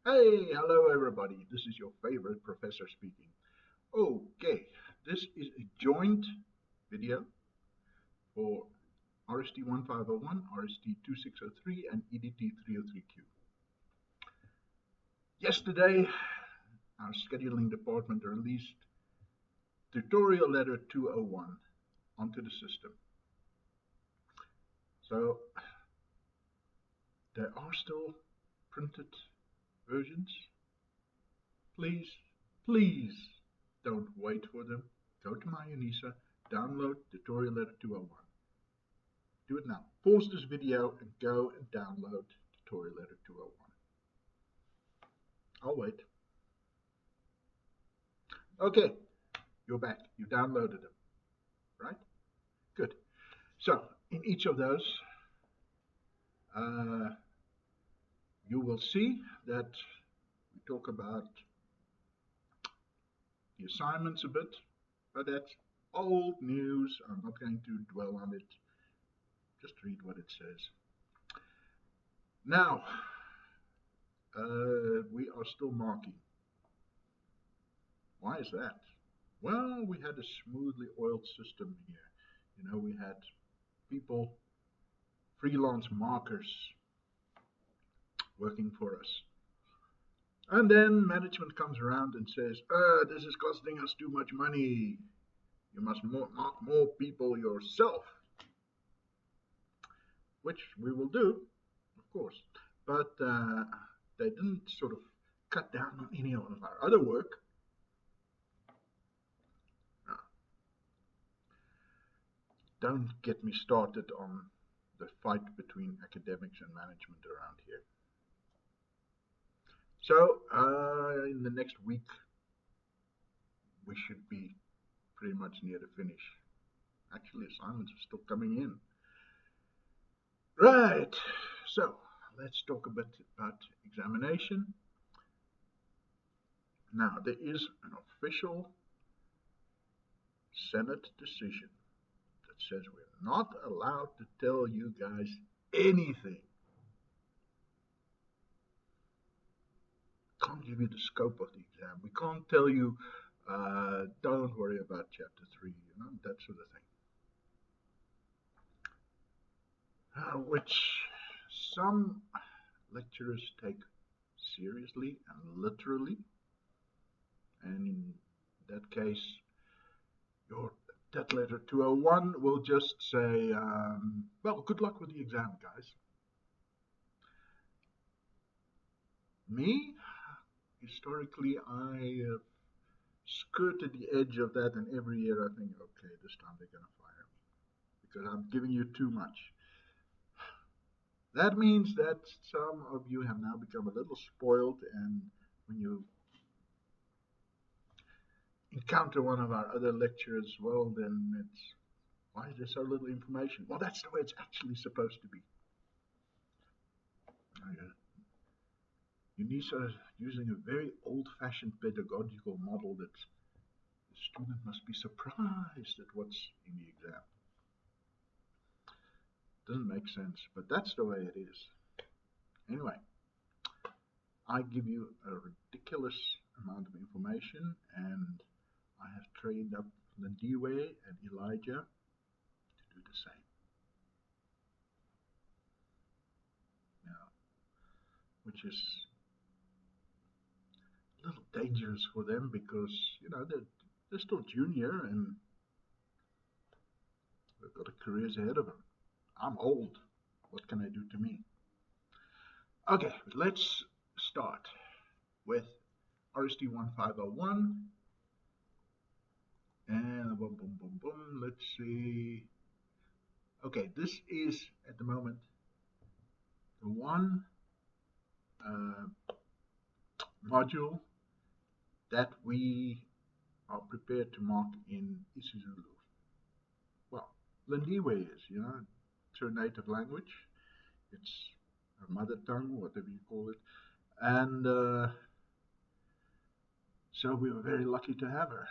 Hey, hello everybody. This is your favorite professor speaking. Okay, this is a joint video for RST1501, RST2603, and EDT303Q. Yesterday, our scheduling department released tutorial letter 201 onto the system. So, there are still printed versions. Please don't wait for them. Go to my Unisa, download tutorial letter 201. Do it now. Pause this video and go and download tutorial letter 201. I'll wait. Okay, you're back. You downloaded them, right? Good. So, in each of those, you will see that we talk about the assignments a bit, but that's old news. I'm not going to dwell on it. Just read what it says. Now, we are still marking. Why is that? Well, we had a smoothly oiled system here. You know, we had people, freelance markers, working for us. And then management comes around and says, this is costing us too much money. You must mark more people yourself. Which we will do, of course. But they didn't sort of cut down on any of our other work. Don't get me started on the fight between academics and management around here. So, in the next week, we should be pretty much near the finish. Actually, assignments are still coming in. Right, so let's talk a bit about examination. Now, there is an official Senate decision that says we're not allowed to tell you guys anything. Can't give you the scope of the exam. We can't tell you, don't worry about chapter 3, you know, that sort of thing. Which some lecturers take seriously and literally. And in that case, your TET letter 201 will just say, well, good luck with the exam, guys. Me, historically, I have skirted the edge of that, and every year I think, okay, this time they're going to fire me because I'm giving you too much. That means that some of you have now become a little spoiled, and when you encounter one of our other lecturers, well, then it's, why is there so little information? Well, that's the way it's actually supposed to be. UNISA is using a very old-fashioned pedagogical model that the student must be surprised at what's in the exam. Doesn't make sense, but that's the way it is. Anyway, I give you a ridiculous amount of information, and I have trained up Lindiwe and Elijah to do the same. Now, which is a little dangerous for them because, you know, they're still junior and they've got a careers ahead of them. I'm old. What can I do to me? Okay, let's start with RST1501. And boom, boom, boom, boom. Let's see. Okay, this is at the moment the one module that we are prepared to mark in isiZulu. Well, Lindiwe is, you know, it's her native language. It's her mother tongue, whatever you call it. And so we were very lucky to have her.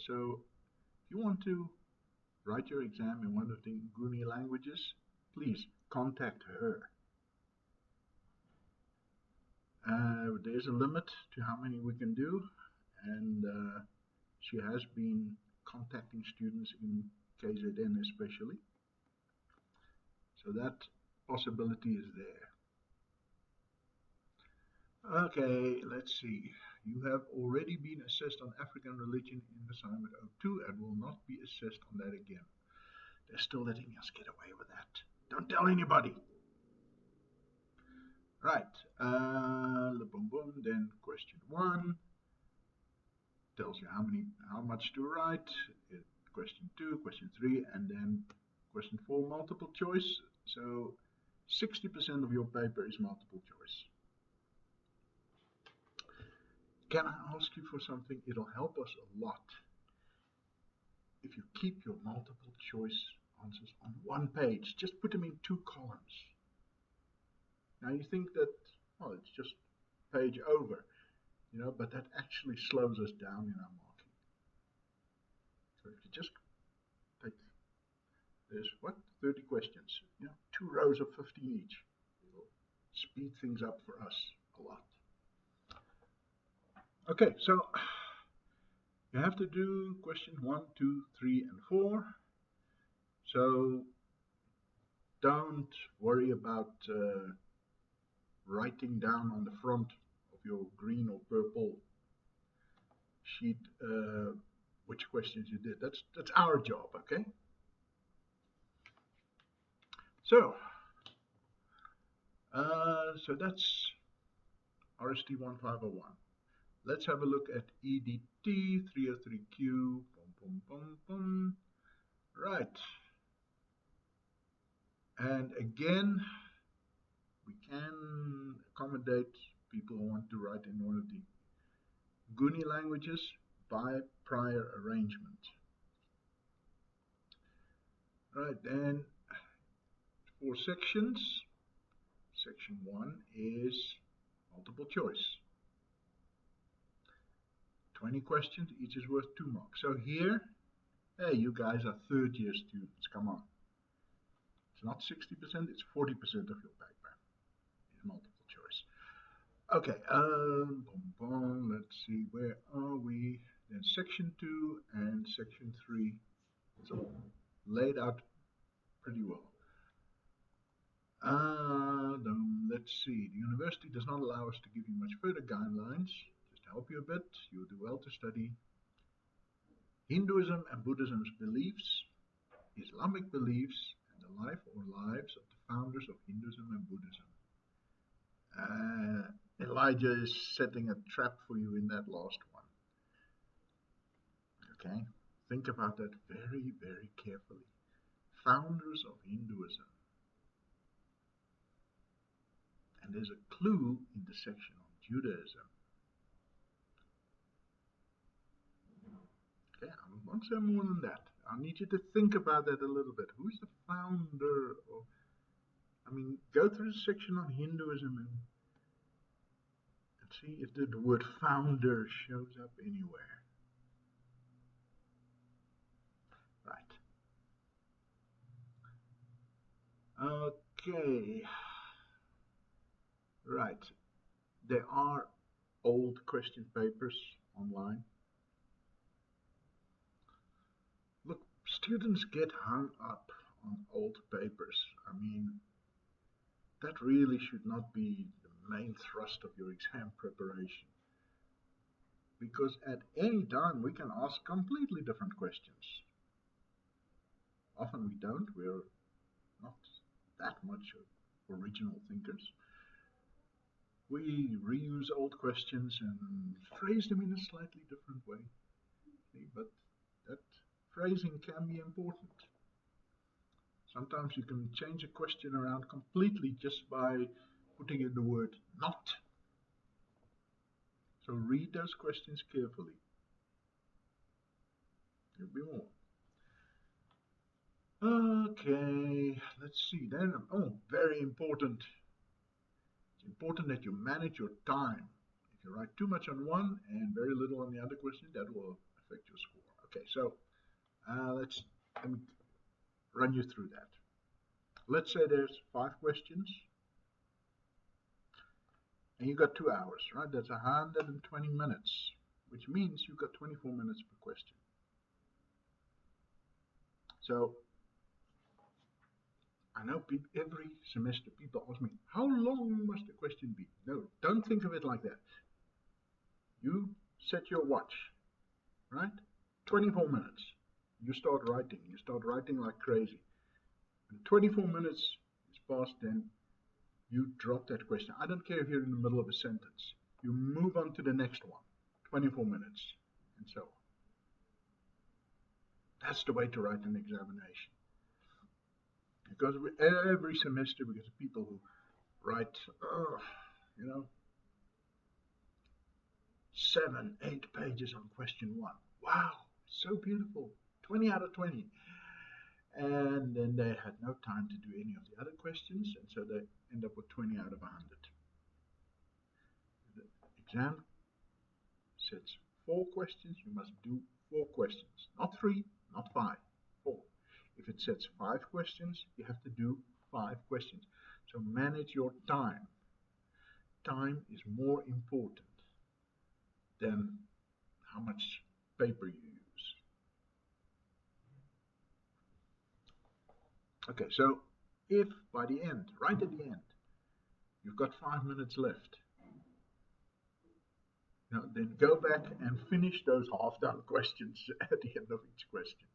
So if you want to write your exam in one of the Nguni languages, please contact her. there's a limit to how many we can do, and she has been contacting students in KZN especially, so that possibility is there. Okay, let's see. You have already been assessed on African religion in assignment 02 and will not be assessed on that again. They're still letting us get away with that. Don't tell anybody. Right. Boom boom. Then question 1 tells you how much to write. Question 2, question 3, and then question 4 multiple choice. So 60% of your paper is multiple choice. Can I ask you for something? It'll help us a lot if you keep your multiple choice answers on one page. Just put them in 2 columns. Now you think that, well, it's just page over, you know, but that actually slows us down in our marking. So if you just take, there's what, 30 questions, you know, 2 rows of 15 each. It'll speed things up for us a lot. Okay, so you have to do question 1, 2, 3, and 4. So don't worry about writing down on the front of your green or purple sheet which questions you did. That's our job, okay? So that's RST1501. Let's have a look at EDT303Q. Boom, boom, boom, boom. Right. And again, we can accommodate people who want to write in one of the Guni languages by prior arrangement. Right, then 4 sections. Section 1 is multiple choice. 20 questions, each is worth 2 marks. So here, hey, you guys are 3rd year students, come on. It's not 60%, it's 40% of your paper is multiple choice. Okay, boom, boom, let's see, where are we? Then section 2 and section 3, it's all laid out pretty well. Let's see, the university does not allow us to give you much further guidelines. Just to help you a bit, you'll do well to study Hinduism and Buddhism's beliefs, Islamic beliefs, and the life or lives of the founders of Hinduism and Buddhism. Elijah is setting a trap for you in that last one. Okay, think about that very, very carefully. Founders of Hinduism. And there's a clue in the section on Judaism. Okay, I won't say more than that. I need you to think about that a little bit. Who's the founder of, I mean, go through the section on Hinduism and see if the word founder shows up anywhere. Right. Okay. Right. There are old question papers online. Look, students get hung up on old papers. I mean, that really should not be the main thrust of your exam preparation. Because at any time we can ask completely different questions. Often we don't, we're not that much original thinkers. We reuse old questions and phrase them in a slightly different way. Okay, but that phrasing can be important. Sometimes you can change a question around completely just by putting in the word not. So read those questions carefully. There'll be more. Okay, let's see then. Oh, very important. It's important that you manage your time. If you write too much on one and very little on the other question, that will affect your score. Okay, so let me run you through that. Let's say there's 5 questions. And you got 2 hours, right? That's 120 minutes, which means you got 24 minutes per question. So I know every semester people ask me, how long must the question be? No, don't think of it like that. You set your watch, right? 24 minutes. You start writing like crazy. When 24 minutes is past, then you drop that question. I don't care if you're in the middle of a sentence. You move on to the next one, 24 minutes, and so on. That's the way to write an examination. Because every semester we get people who write, 7, 8 pages on question 1. Wow, so beautiful, 20 out of 20. And then they had no time to do any of the other questions, and so they end up with 20 out of 100. The exam sets 4 questions, you must do 4 questions. Not 3, not 5, 4. If it sets 5 questions, you have to do 5 questions. So manage your time. Time is more important than how much paper you use. Okay, so if by the end, right at the end, you've got 5 minutes left, then go back and finish those half-done questions at the end of each question.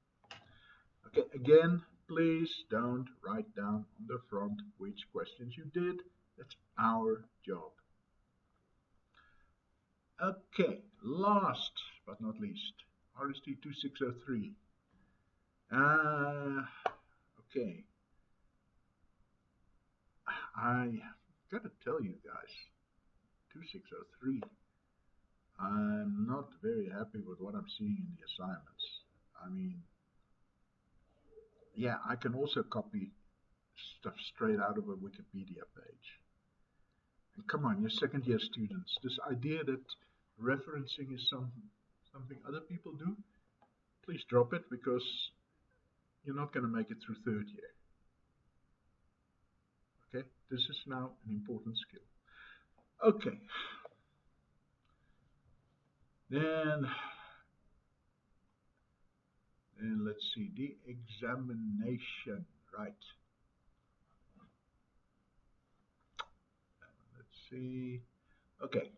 Okay, again, please don't write down on the front which questions you did. That's our job. Okay, last but not least, RST2603. Okay, I gotta tell you guys, 2603, I'm not very happy with what I'm seeing in the assignments. I mean, yeah, I can also copy stuff straight out of a Wikipedia page. And come on, you're second year students. This idea that referencing is something other people do, please drop it, because you're not going to make it through third year. Okay, this is now an important skill. Okay, then let's see, the examination, right? Let's see, okay.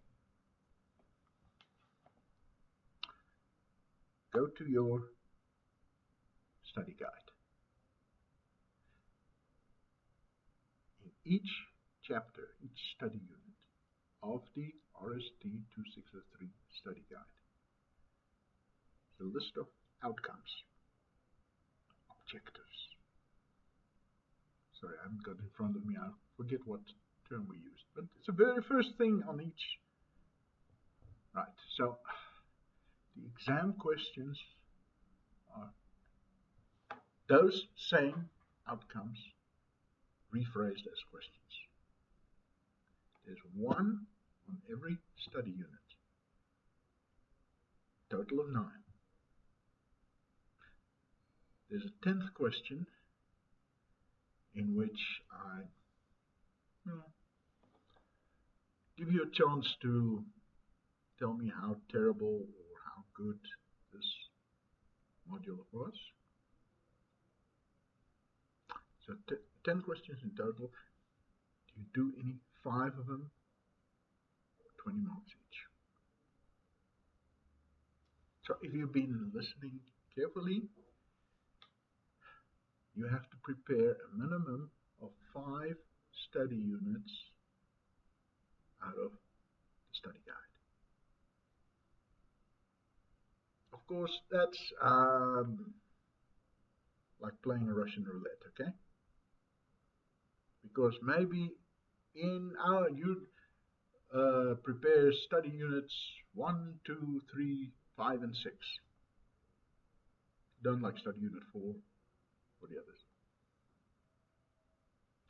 Go to your study guide. In each chapter, each study unit of the RST2603 study guide, the list of outcomes, objectives. Sorry, I haven't got it in front of me. I forget what term we used, but it's the very first thing on each. Right, so the exam questions are those same outcomes rephrased as questions. There's one on every study unit, total of 9. There's a 10th question in which I give you a chance to tell me how terrible or how good this module was. So 10 questions in total. Do you do any 5 of them? 20 marks each. So if you've been listening carefully, you have to prepare a minimum of 5 study units out of the study guide. Of course, that's like playing a Russian roulette, okay? Because maybe you'd prepare study units 1, 2, 3, 5, and 6. Don't like study unit 4 or the others.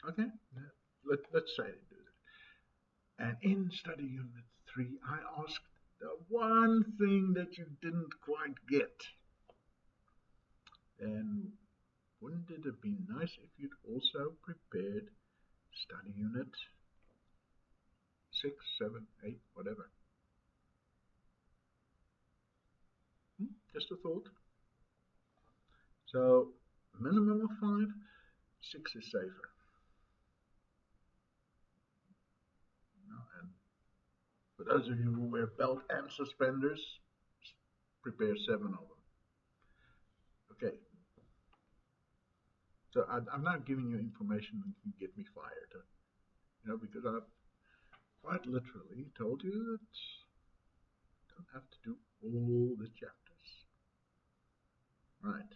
Okay, let's say they do that. And in study unit 3, I asked the one thing that you didn't quite get. And wouldn't it have been nice if you'd also prepared study unit 6, 7, 8, whatever. Just a thought. So minimum of 5, 6 is safer. And for those of you who wear belt and suspenders, prepare 7 of them. Okay. So I'm not giving you information that can get me fired, because I've quite literally told you that you don't have to do all the chapters. Right.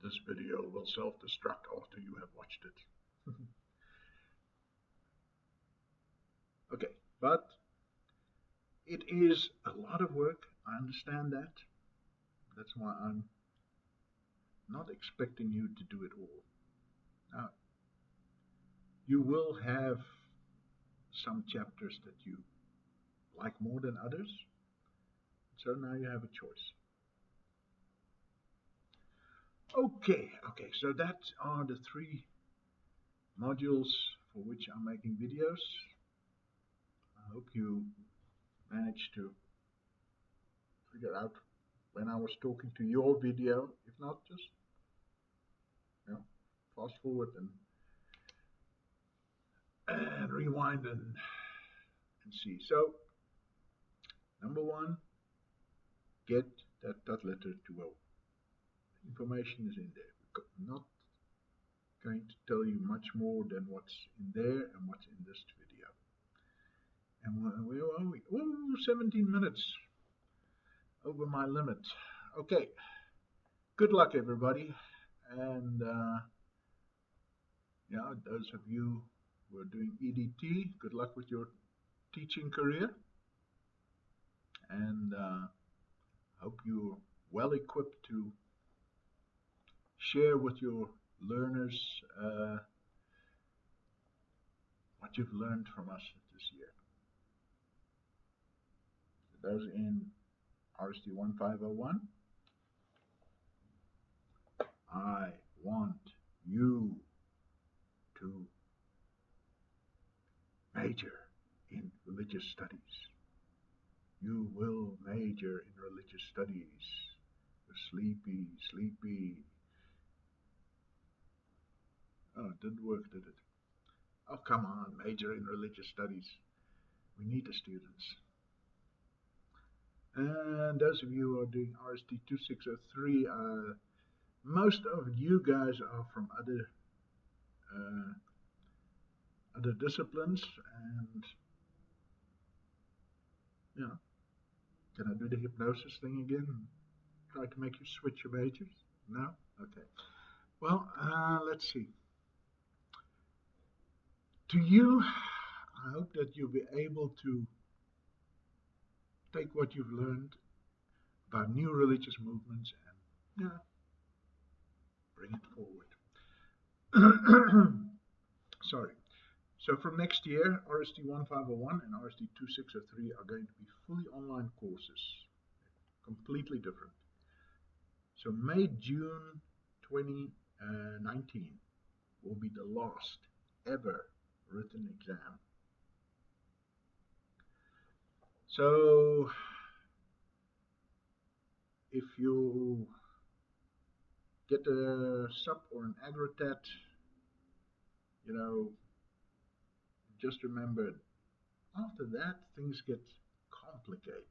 This video will self-destruct after you have watched it. Okay, but it is a lot of work. I understand that. That's why I'm not expecting you to do it all. Now, you will have some chapters that you like more than others. So now you have a choice. Okay, so that are the 3 modules for which I'm making videos. I hope you managed to figure out when I was talking to your video. If not, just fast forward and rewind and see. So, number 1, get that dot letter to O. Information is in there. I'm not going to tell you much more than what's in there and what's in this video. And where are we? Oh, 17 minutes over my limit. Okay. Good luck, everybody. And those of you who are doing EDT, good luck with your teaching career. And hope you're well equipped to share with your learners what you've learned from us this year. Those in RST1501, I want you to major in religious studies. You will major in religious studies. You're sleepy. Oh, it didn't work, did it? Oh, come on, major in religious studies. We need the students. And those of you who are doing RST2603, most of you guys are from other disciplines, and can I do the hypnosis thing again? Try to make you switch your majors? No? Okay. Well, let's see. To you, I hope that you'll be able to take what you've learned about new religious movements and bring it forward. Sorry. So from next year, RST1501 and RST2603 are going to be fully online courses, completely different. So May, June 2019 will be the last ever written exam. So if you get a sub or an agrotat, just remember, after that things get complicated.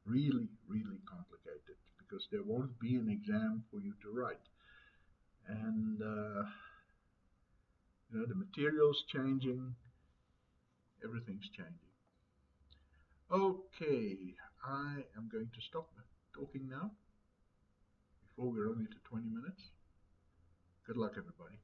Really, really complicated, because there won't be an exam for you to write. And the material's changing, everything's changing. Okay, I am going to stop talking now, before we're only to 20 minutes. Good luck, everybody.